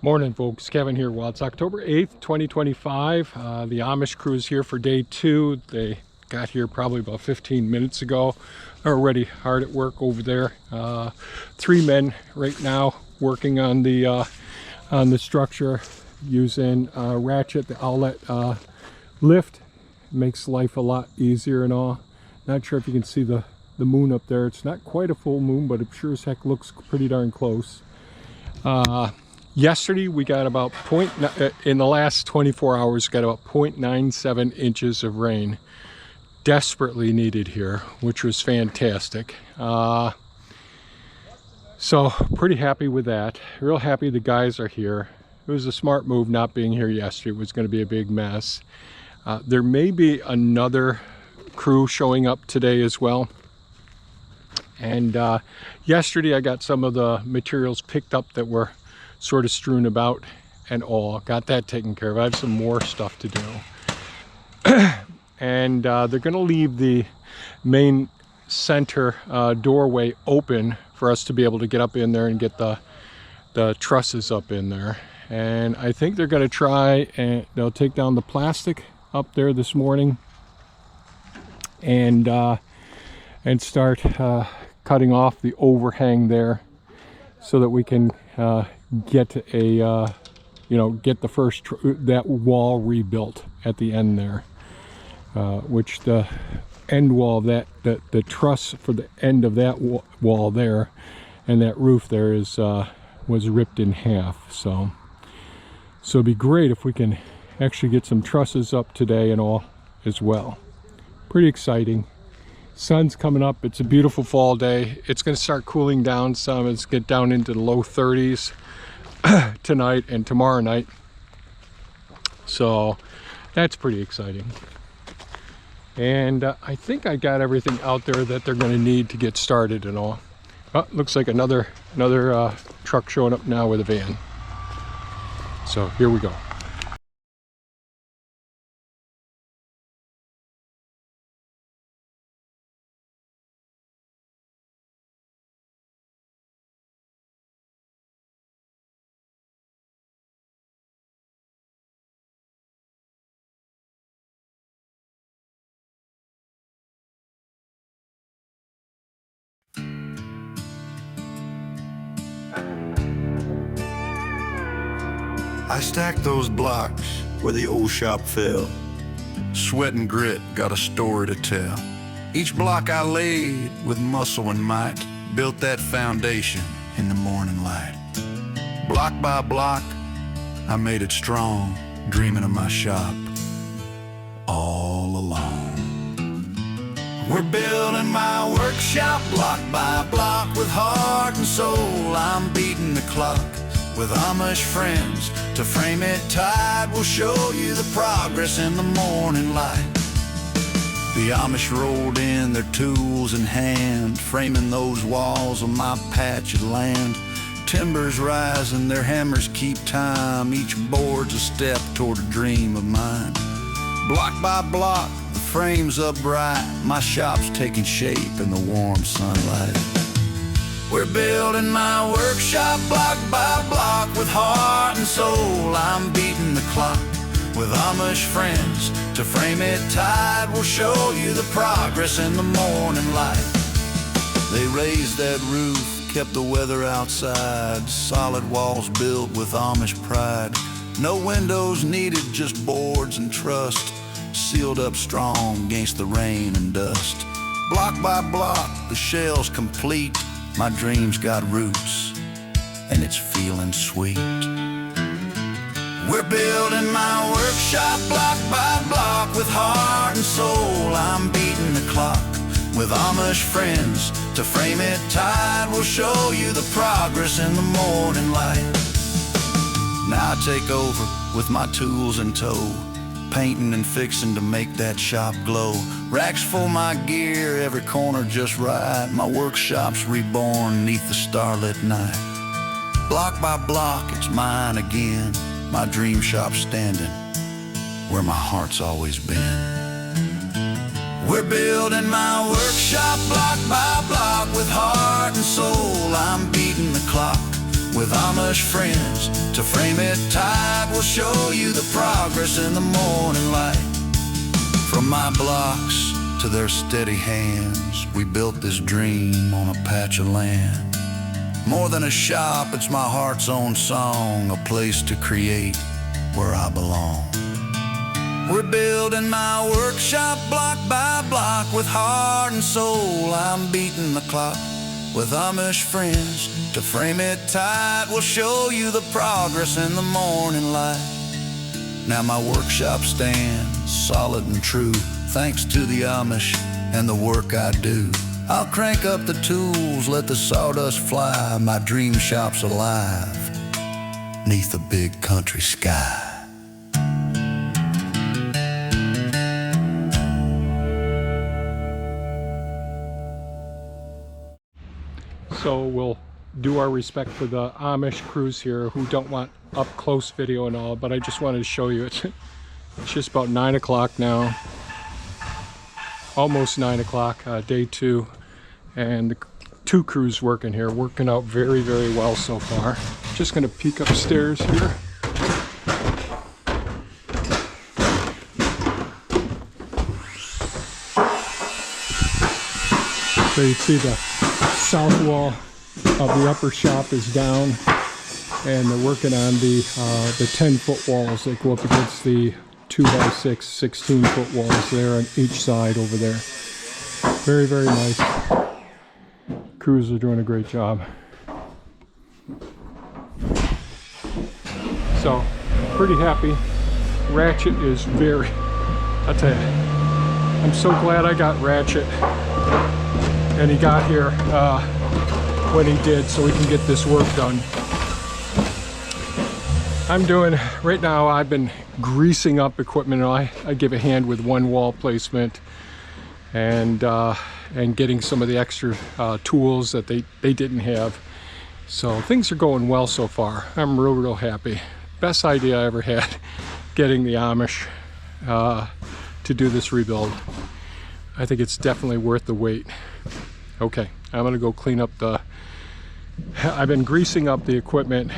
Morning folks, Kevin here. Well, it's October 8th, 2025. The Amish crew is here for day 2. They got here probably about 15 minutes ago. They're already hard at work over there. 3 men right now working on the structure using ratchet, the outlet lift. Makes life a lot easier and all. Not sure if you can see the moon up there. It's not quite a full moon, but it sure as heck looks pretty darn close. Yesterday we got about in the last 24 hours got about 0.97 inches of rain. Desperately needed here, which was fantastic. So pretty happy with that. Real happy the guys are here. It was a smart move not being here yesterday. It was going to be a big mess. There may be another crew showing up today as well. And yesterday I got some of the materials picked up that were sort of strewn about and all. Got that taken care of. I have some more stuff to do. And they're going to leave the main center doorway open for us to be able to get up in there and get the trusses up in there. And I think they're going to try and they'll take down the plastic up there this morning and start cutting off the overhang there so that we can get a get the first that wall rebuilt at the end there, which the end wall of that the truss for the end of that wall there and that roof there is was ripped in half. So it'd be great if we can actually get some trusses up today and all as well. Pretty exciting. Sun's coming up. It's a beautiful fall day. It's going to start cooling down some. It's get down into the low 30s tonight and tomorrow night. So that's pretty exciting. And I think I got everything out there that they're going to need to get started and all. Oh, looks like another truck showing up now with a van. So here we go. I stacked those blocks where the old shop fell. Sweat and grit got a story to tell. Each block I laid with muscle and might built that foundation in the morning light. Block by block, I made it strong, dreaming of my shop all along. We're building my workshop block by block with heart and soul. I'm beating the clock with Amish friends to frame it tight. We'll show you the progress in the morning light. The Amish rolled in, their tools in hand, framing those walls of my patch of land. Timbers rising, their hammers keep time. Each board's a step toward a dream of mine. Block by block, the frame's up bright. My shop's taking shape in the warm sunlight. We're building my workshop block by block with heart and soul. I'm beating the clock with Amish friends to frame it tight. We'll show you the progress in the morning light. They raised that roof, kept the weather outside. Solid walls built with Amish pride. No windows needed, just boards and trust, sealed up strong against the rain and dust. Block by block, the shell's complete. My dreams got roots, and it's feeling sweet. We're building my workshop block by block with heart and soul. I'm beating the clock with Amish friends to frame it tight. We'll show you the progress in the morning light. Now I take over with my tools in tow, painting and fixing to make that shop glow. Racks full my gear, every corner just right. My workshop's reborn neath the starlit night. Block by block, it's mine again. My dream shop standing where my heart's always been. We're building my workshop block by block with heart and soul. I'm beating the clock with Amish friends. To frame it tight, we'll show you the progress in the morning light. From my blocks to their steady hands, we built this dream on a patch of land. More than a shop, it's my heart's own song, a place to create where I belong. We're building my workshop block by block with heart and soul. I'm beating the clock with Amish friends. To frame it tight, we'll show you the progress in the morning light. Now my workshop stands solid and true, thanks to the Amish and the work I do. I'll crank up the tools, let the sawdust fly. My dream shop's alive 'neath the big country sky. So we'll do our respect for the Amish crews here who don't want up close video and all, but I just wanted to show you it's just about 9 o'clock now, almost 9 o'clock, day 2, and the 2 crews working here, working out very, very well so far. Just gonna peek upstairs here. So you see the south wall of the upper shop is down, and they're working on the 10-foot walls that go up against the 2x6 16-foot walls there on each side over there. Very, very nice. Crews are doing a great job. So pretty happy. Ratchet is very, I'll tell you, I'm so glad I got Ratchet and he got here when he did, so we can get this work done. I'm doing, right now I've been greasing up equipment. I give a hand with one wall placement and getting some of the extra tools that they didn't have. So things are going well so far. I'm real happy. Best idea I ever had, getting the Amish to do this rebuild. I think it's definitely worth the wait. Okay, I'm gonna go clean up I've been greasing up the equipment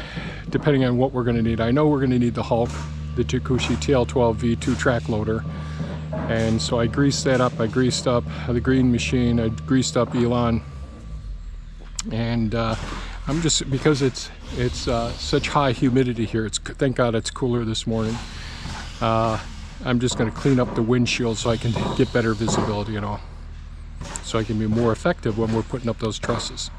depending on what we're gonna need. I know we're gonna need the Hulk, the Takushi TL12 V2 track loader. And so I greased that up. I greased up the green machine. I greased up Elon. And I'm just, because it's such high humidity here, thank God it's cooler this morning. I'm just gonna clean up the windshield so I can get better visibility and all, so I can be more effective when we're putting up those trusses.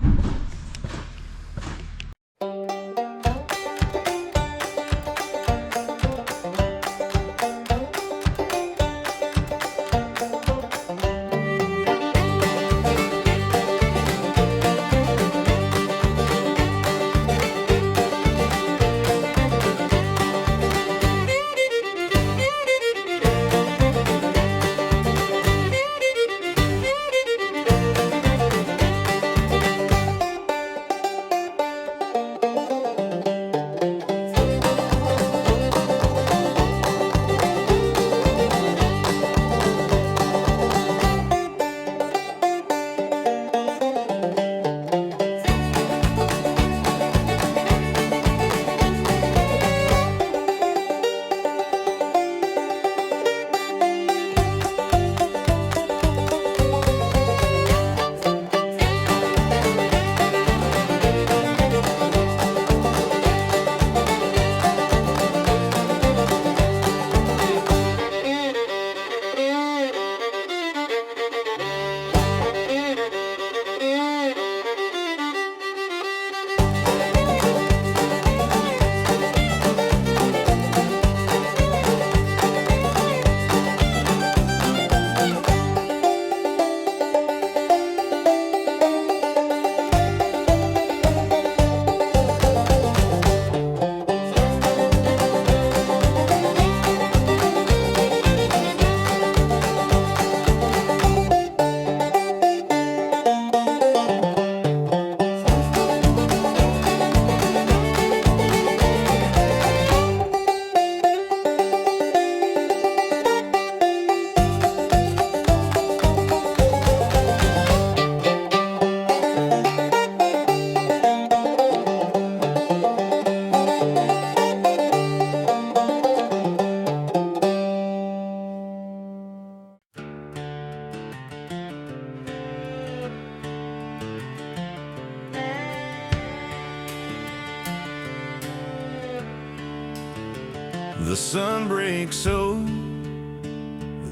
The sun breaks over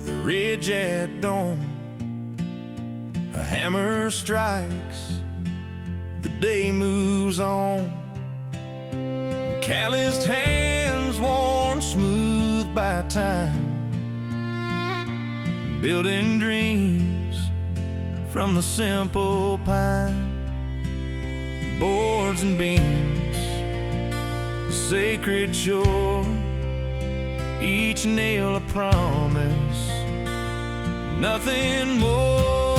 the ridge at dawn. A hammer strikes, the day moves on. Calloused hands worn smooth by time, building dreams from the simple pine. Boards and beams, sacred shore, each nail a promise, nothing more.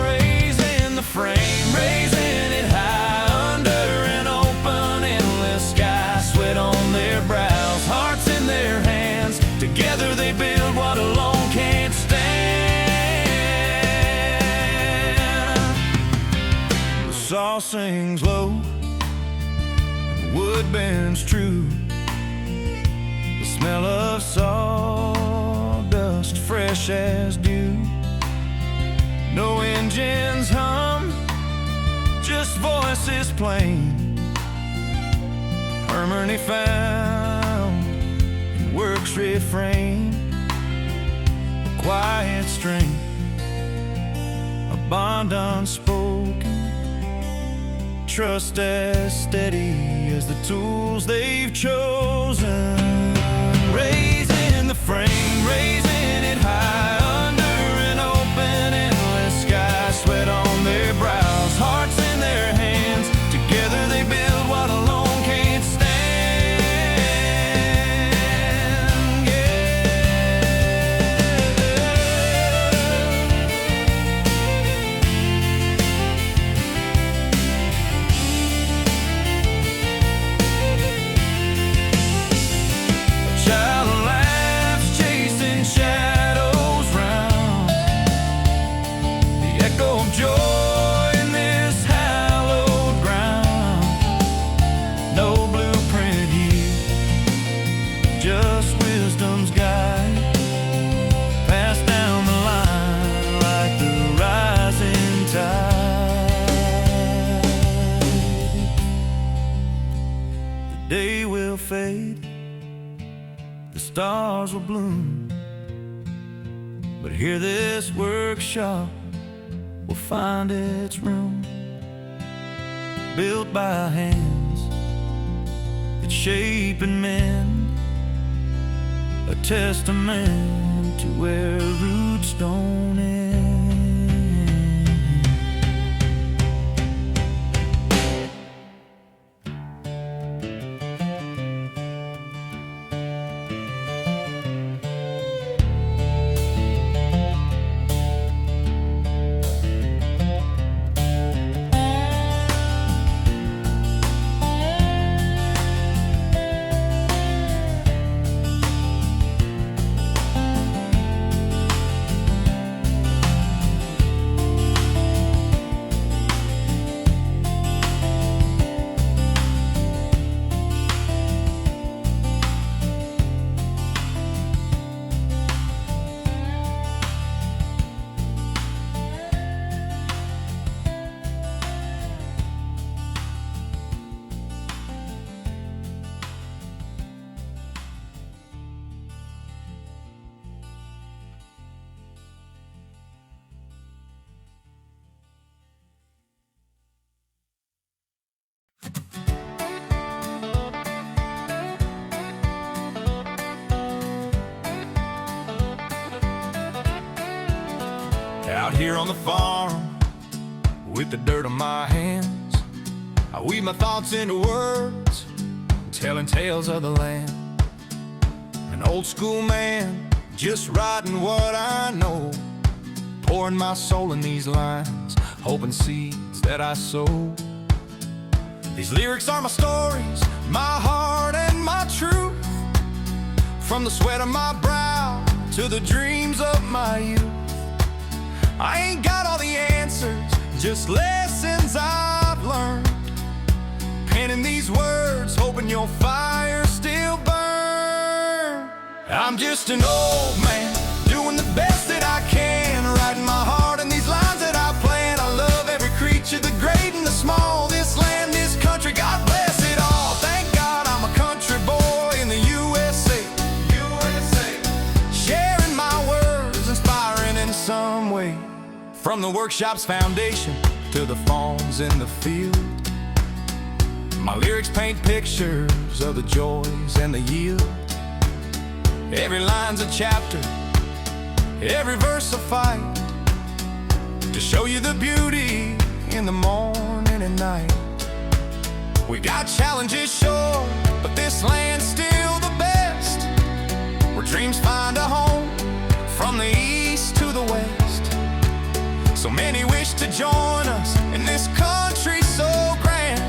Raising the frame, raising it high under an open, endless sky. Sweat on their brows, hearts in their hands. Together they build what alone can't stand. The saw sings low, and wood bends true. The smell of sawdust, fresh as dew. No engines hum, just voices plain. Harmony found in work's refrain. A quiet string, a bond unspoken. Trust as steady as the tools they've chosen. Raising the frame, raising it high under an open, endless sky. Sweat on their brows, hearts in their hands. Together they build what alone can't stand. Day will fade, the stars will bloom, but here this workshop will find its room. Built by hands that shape and mend, a testament to where roots don't end. Out here on the farm, with the dirt on my hands, I weave my thoughts into words, telling tales of the land. An old school man, just writing what I know, pouring my soul in these lines, hoping seeds that I sow. These lyrics are my stories, my heart and my truth, from the sweat of my brow to the dreams of my youth. I ain't got all the answers, just lessons I've learned, penning these words, hoping your fire still burn. I'm just an old man, doing the best that I can, writing my heart in these lines that I plan. I love every creature, the great and the small, this land, this country, God bless it all. Thank God I'm a country boy in the USA. From the workshop's foundation to the farms in the field, my lyrics paint pictures of the joys and the yield. Every line's a chapter, every verse a fight, to show you the beauty in the morning and night. We got challenges, sure, but this land's still the best, where dreams find a home from the east to the west. So many wish to join us in this country so grand.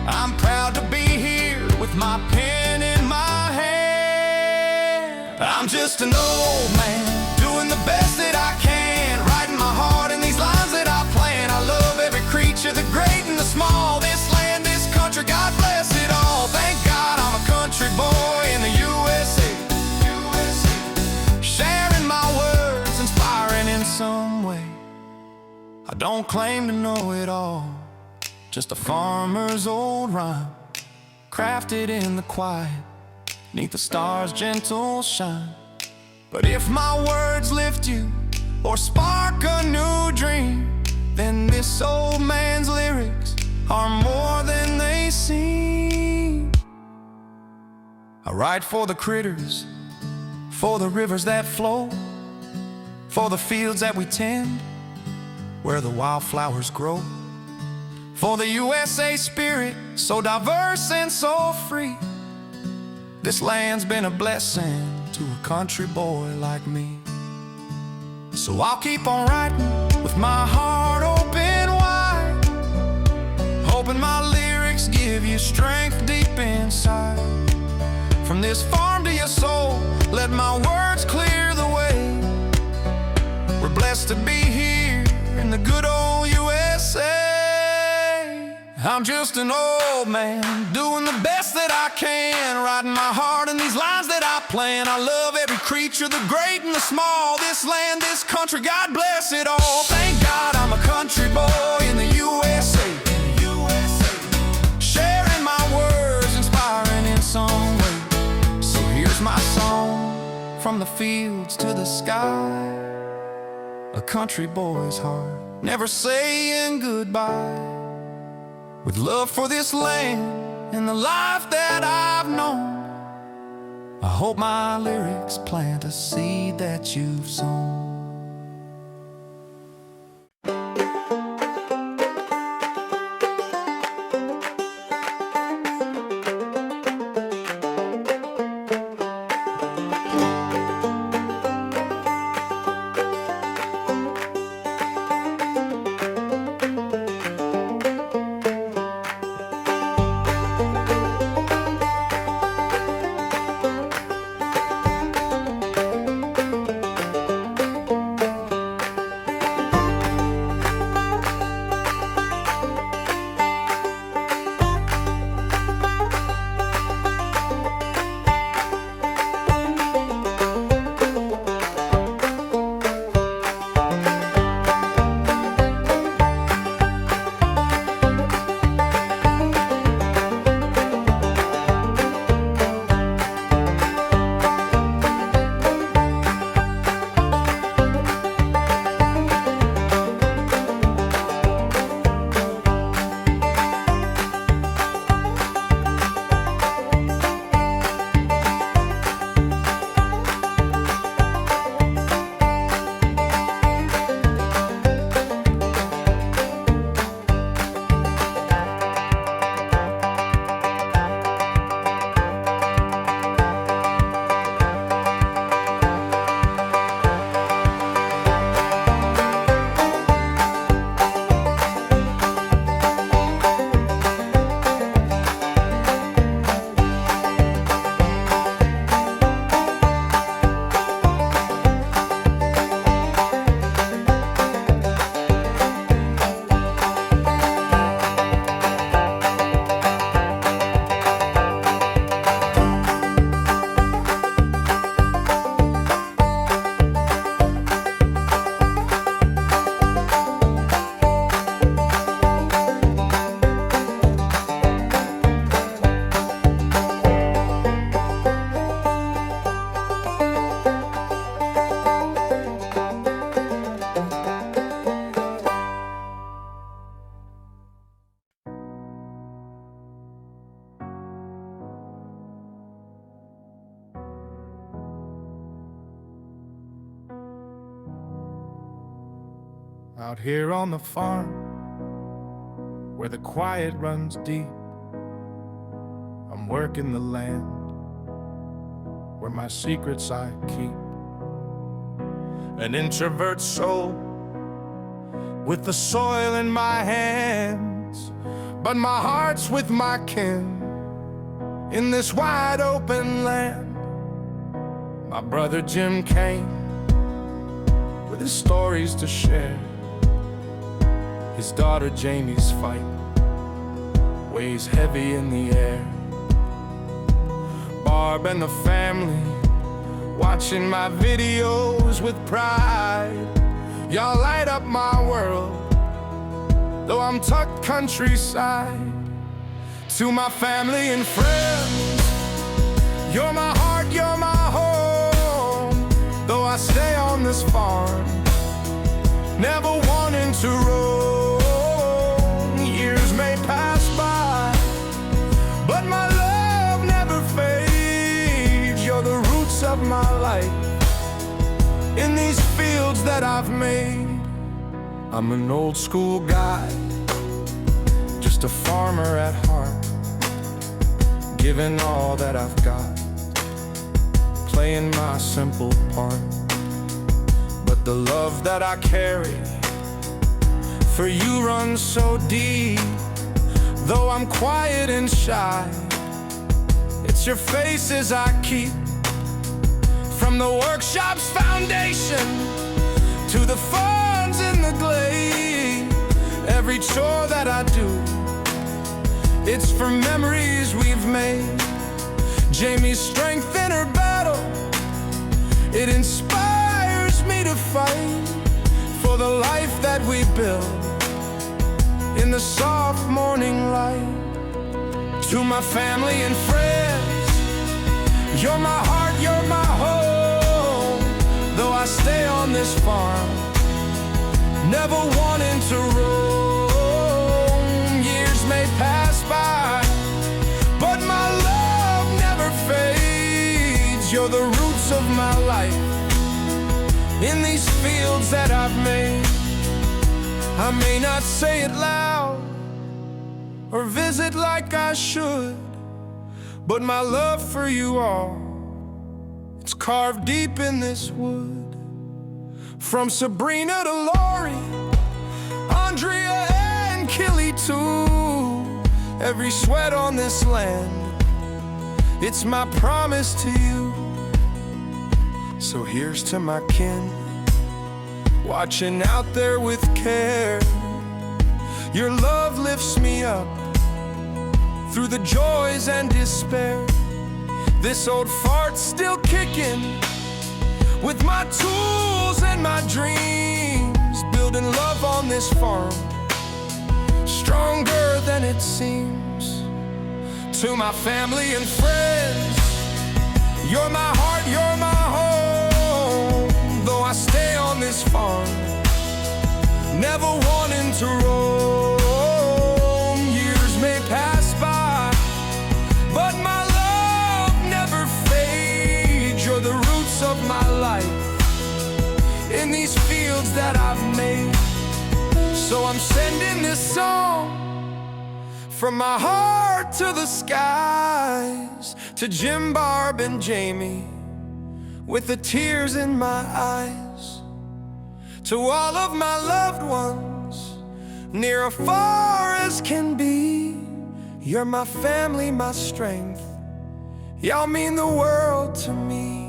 I'm proud to be here with my pen in my hand. I'm just an old man doing the best that I can, writing my heart in these lines that I plan. I love every creature, the great and the small, this land, this country, God bless it all. Thank God I'm a country boy in the USA, sharing my words, inspiring in some way. I don't claim to know it all, just a farmer's old rhyme, crafted in the quiet, neath the stars' gentle shine. But if my words lift you or spark a new dream, then this old man's lyrics are more than they seem. I write for the critters, for the rivers that flow, for the fields that we tend, where the wildflowers grow, for the USA spirit, so diverse and so free. This land's been a blessing to a country boy like me. So I'll keep on writing with my heart open wide, hoping my lyrics give you strength deep inside. From this farm to your soul, let my words clear the way. We're blessed to be here in the good old USA. I'm just an old man doing the best that I can, writing my heart in these lines that I plan. I love every creature, the great and the small, this land, this country, God bless it all. Thank God I'm a country boy in the USA, sharing my words, inspiring in some way. So here's my song, from the fields to the sky, a country boy's heart, never saying goodbye. With love for this land and the life that I've known, I hope my lyrics plant a seed that you've sown. Out here on the farm, where the quiet runs deep, I'm working the land, where my secrets I keep. An introvert soul, with the soil in my hands, but my heart's with my kin, in this wide open land. My brother Jim came, with his stories to share. His daughter Jamie's fight weighs heavy in the air. Barb and the family watching my videos with pride. Y'all light up my world, though I'm tucked countryside. To my family and friends, you're my heart, you're my home. Though I stay on this farm, never wanting to roam. Years may pass by, but my love never fades. You're the roots of my life, in these fields that I've made. I'm an old school guy, just a farmer at heart, giving all that I've got, playing my simple part. But the love that I carry for you runs so deep. Though I'm quiet and shy, it's your faces I keep. From the workshop's foundation to the funds in the glade, every chore that I do, it's for memories we've made. Jamie's strength in her battle, it inspires me to fight for the life that we build in the soft morning light. To my family and friends, you're my heart, you're my home. Though I stay on this farm, never wanting to roam. Years may pass by, but my love never fades. You're the roots of my life, in these fields that I've made. I may not say it loud or visit like I should, but my love for you all, it's carved deep in this wood. From Sabrina to Lori, Andrea and Killy too, every sweat on this land, it's my promise to you. So here's to my kin, watching out there with care. Your love lifts me up through the joys and despair. This old fart's still kicking with my tools and my dreams, building love on this farm, stronger than it seems. To my family and friends, you're my heart, you're my home. Though I stay on this farm, never wanting to roam. Years may pass by, but my love never fades. You're the roots of my life, in these fields that I've made. So I'm sending this song from my heart to the skies, to Jim, Barb, and Jamie, with the tears in my eyes. To all of my loved ones, near or far as can be, you're my family, my strength. Y'all mean the world to me.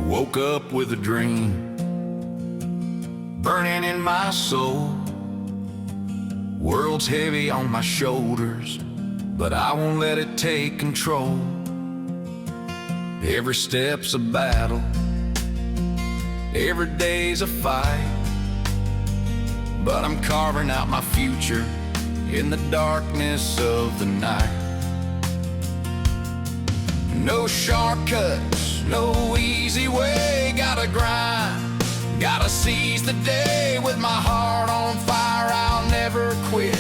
Woke up with a dream burning in my soul. World's heavy on my shoulders, but I won't let it take control. Every step's a battle, every day's a fight, but I'm carving out my future in the darkness of the night. No shortcuts, no easy way, gotta grind, Gotta seize the day with my heart on fire, I'll never quit.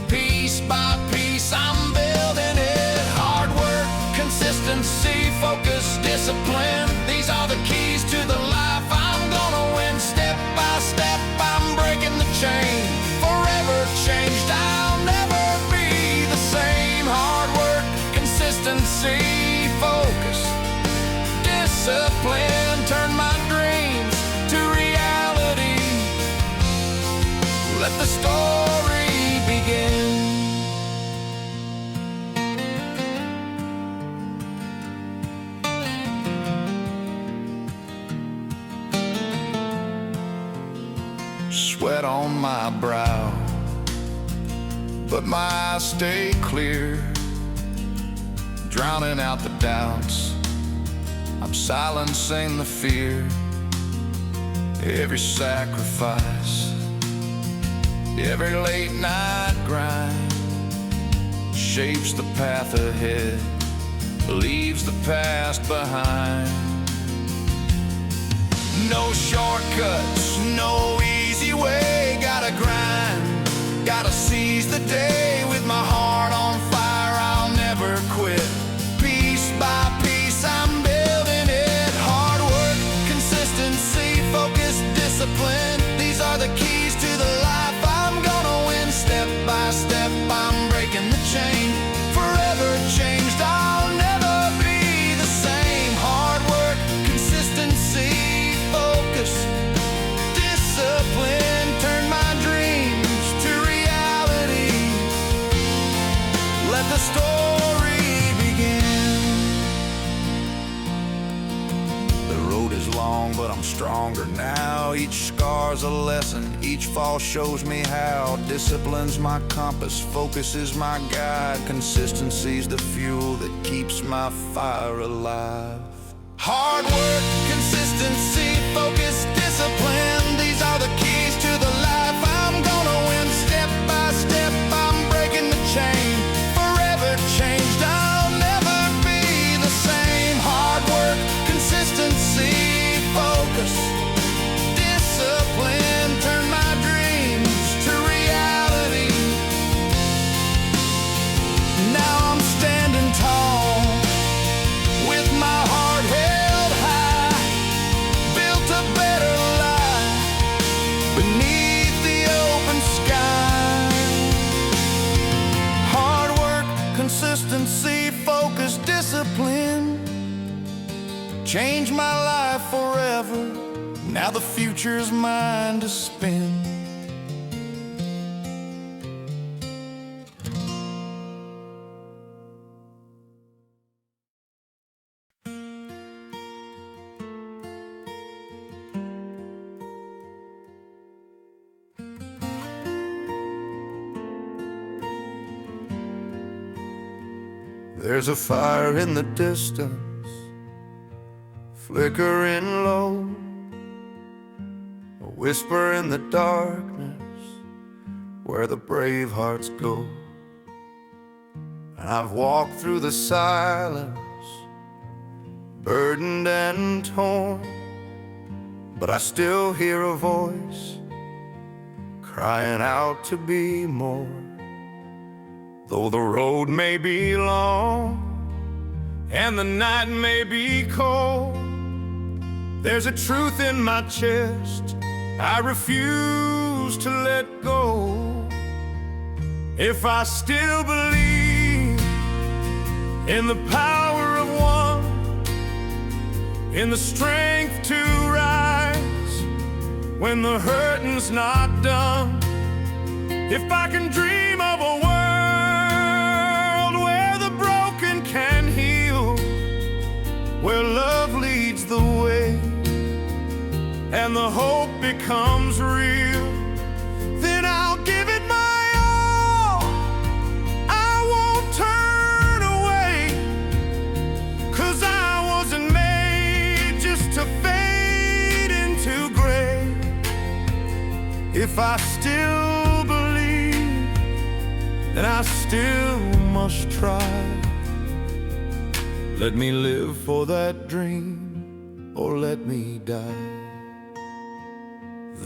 Piece by piece, I'm building it. Hard work, consistency, focus, discipline. These are the keys to the life I'm gonna win. Step by step, I'm breaking the chain. Forever changed, I'll never be the same. Hard work, consistency, focus, discipline. Turn my dreams to reality. Let the story begin. Sweat on my brow, but my eyes stay clear, drowning out the doubts. I'm silencing the fear. Every sacrifice, every late night grind shapes the path ahead, leaves the past behind. No shortcuts, no easy way. Gotta grind, gotta seize the day. With my heart on fire, I'll never quit. Piece by piece, I'm building it. Hard work, consistency, focus, discipline. These are the keys to the life I'm gonna win. Step by step, I'm breaking the chain. Forever changed, I'll never be the same. Hard work, consistency, focus, discipline. Turn my dreams to reality. Let the story begin. The road is long, but I'm stronger now. Each scar's a lesson, each fall shows me how. Discipline's my compass, focus is my guide. Consistency's the fuel that keeps my fire alive. Hard work, consistency, focus, discipline. These are the keys to the life I'm gonna win. Step by step, I'm breaking the chain. Forever changed, I'll never be the same. Hard work, consistency, focus, discipline. Turn my dreams to reality. Now I'm standing tall, with my heart held high, built a better life beneath the open sky. Hard work, consistency, focus, discipline changed my life forever. Now the future's mine to spin. There's a fire in the distance, flickering low, a whisper in the darkness where the brave hearts go. And I've walked through the silence, burdened and torn, but I still hear a voice crying out to be more. Though the road may be long and the night may be cold, there's a truth in my chest I refuse to let go. If I still believe in the power of one, in the strength to rise when the hurting's not done, if I can dream of a world can heal, where love leads the way and the hope becomes real, then I'll give it my all. I won't turn away, 'cause I wasn't made just to fade into gray. If I still believe, then I still must try. Let me live for that dream, or let me die.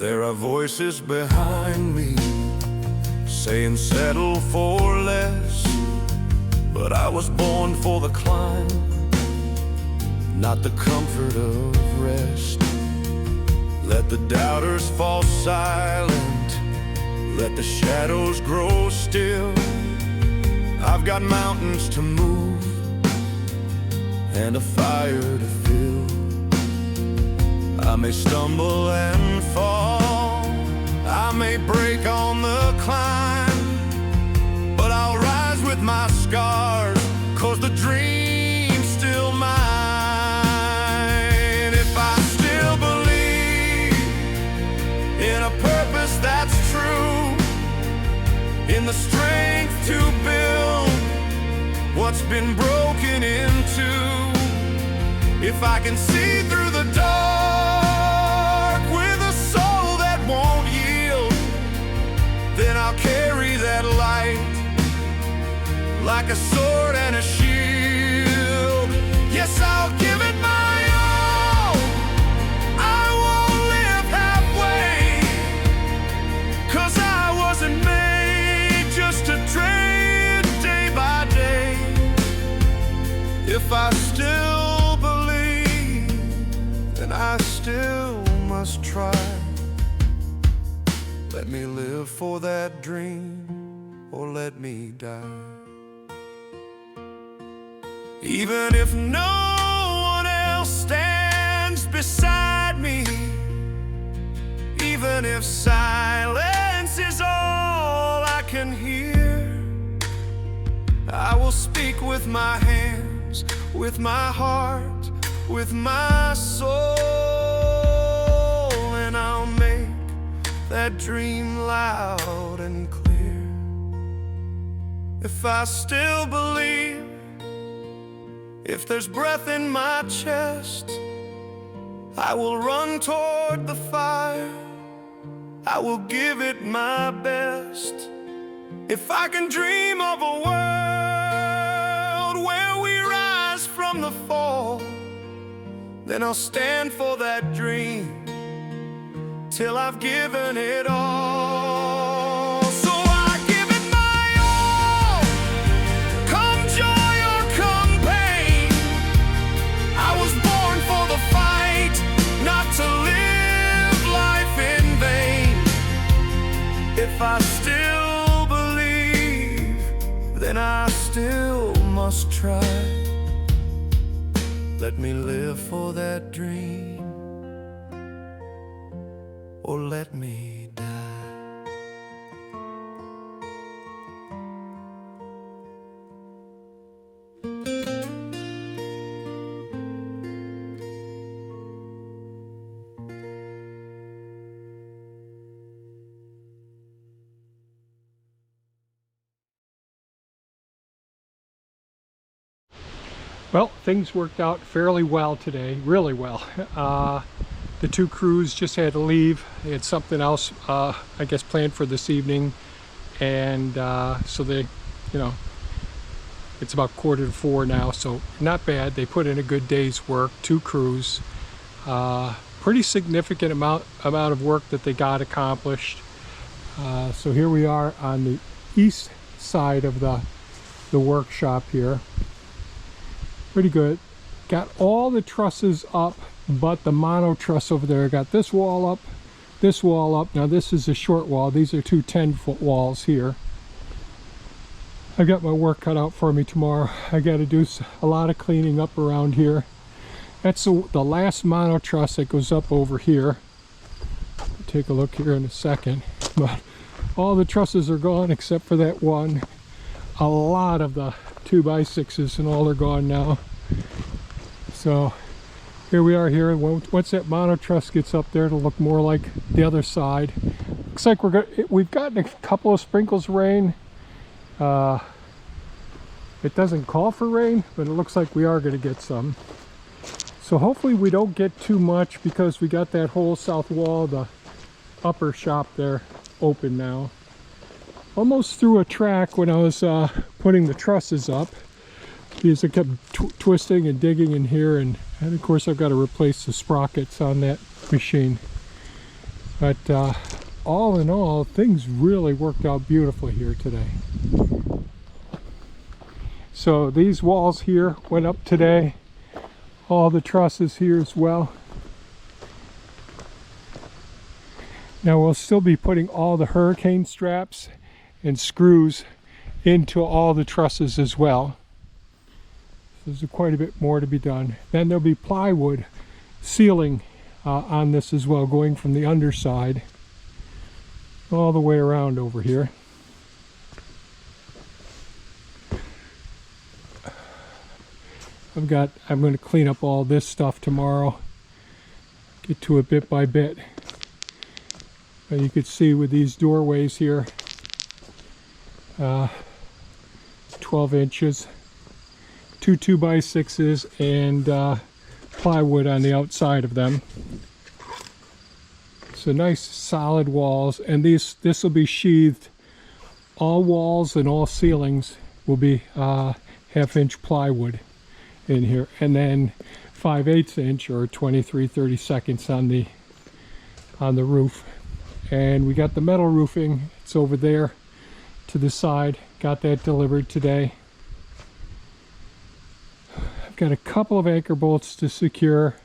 There are voices behind me saying settle for less, but I was born for the climb, not the comfort of rest. Let the doubters fall silent, let the shadows grow still. I've got mountains to move and a fire to fill. I may stumble and fall, I may break on the climb, but I'll rise with my scars, 'cause the dream's still mine. If I still believe in a purpose that's true, in the strength to build what's been broken into, if I can see through the dark with a soul that won't yield, then I'll carry that light like a sword and a shield. Yes, I'll give it my all. I won't live halfway, 'cause I wasn't made just to trade day by day. If I still believe, then I still must try. Let me live for that dream, or let me die. Even if no one else stands beside me, even if silence is all I can hear, I will speak with my hands, with my heart, with my soul, and I'll make that dream loud and clear. If I still believe, if there's breath in my chest, I will run toward the fire, I will give it my best. If I can dream of a world where we rise from the fall, then I'll stand for that dream till I've given it all. So I give it my all, come joy or come pain. I was born for the fight, not to live life in vain. If I still believe, then I still must try. Let me live for that dream, or let me die. Well, things worked out fairly well today, really well. The two crews just had to leave. They had something else, I guess, planned for this evening. And so they, you know, it's about 3:45 now, so not bad. They put in a good day's work, two crews. Pretty significant amount of work that they got accomplished. So here we are on the east side of the workshop here. Pretty good. Got all the trusses up, but the mono truss over there. Got this wall up, this wall up. Now this is a short wall. These are two 10-foot walls here. I got my work cut out for me tomorrow. I got to do a lot of cleaning up around here. That's the last mono truss that goes up over here. I'll take a look here in a second. But all the trusses are gone except for that one. A lot of the 2x6s and all are gone now. So here we are here, and once that mono truss gets up there, it'll look more like the other side. Looks like we've gotten a couple of sprinkles of rain. It doesn't call for rain, but it looks like we are going to get some. So hopefully we don't get too much, because we got that whole south wall, the upper shop there, open now. Almost threw a track when I was putting the trusses up, because I kept twisting and digging in here, and of course I've got to replace the sprockets on that machine. But all in all, things really worked out beautifully here today. So these walls here went up today. All the trusses here as well. Now we'll still be putting all the hurricane straps and screws into all the trusses as well. So there's quite a bit more to be done. Then there'll be plywood ceiling on this as well, going from the underside all the way around over here. I'm going to clean up all this stuff tomorrow, get to it bit by bit. And you can see with these doorways here, 12 inches, two 2x6s, and plywood on the outside of them. So nice solid walls, and this will be sheathed. All walls and all ceilings will be 1/2 inch plywood in here, and then 5/8 inch or 23/32 on the roof. And we got the metal roofing. It's over there to the side. Got that delivered today. I've got a couple of anchor bolts to secure.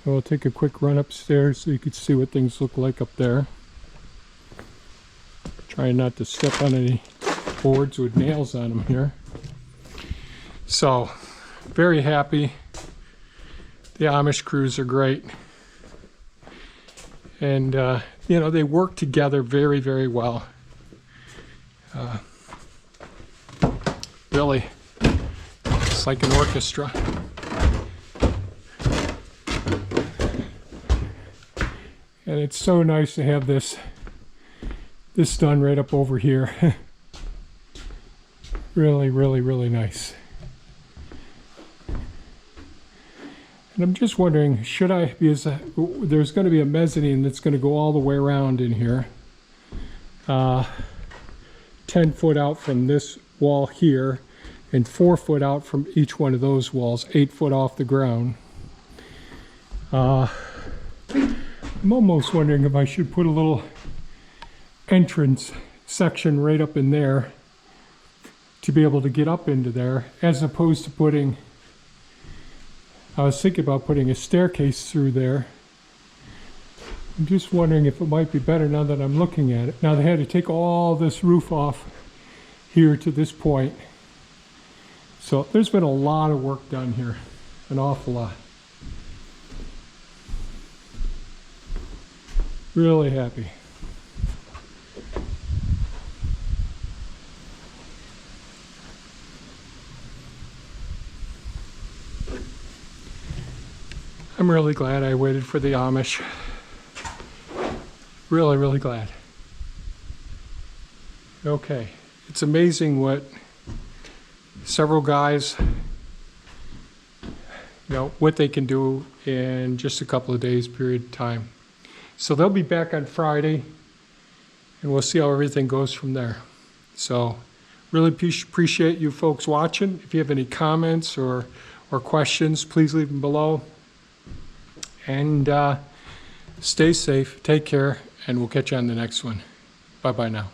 We'll take a quick run upstairs so you can see what things look like up there. Trying not to step on any boards with nails on them here. So, very happy. The Amish crews are great. And, you know, they work together very, very well. Really, it's like an orchestra. And it's so nice to have this done right up over here. Really, really, really nice. And I'm just wondering, should I, because there's going to be a mezzanine that's going to go all the way around in here. 10 foot out from this wall here, and 4 foot out from each one of those walls, 8 foot off the ground. I'm almost wondering if I should put a little entrance section right up in there to be able to get up into there, as opposed to putting, I was thinking about putting a staircase through there. I'm just wondering if it might be better now that I'm looking at it. Now they had to take all this roof off here to this point. So there's been a lot of work done here, an awful lot. Really happy. I'm really glad I waited for the Amish. Really, really glad. Okay, it's amazing what several guys, what they can do in just a couple of days period of time. So they'll be back on Friday, and we'll see how everything goes from there. So really appreciate you folks watching. If you have any comments or questions, please leave them below. And stay safe, take care, and we'll catch you on the next one. Bye-bye now.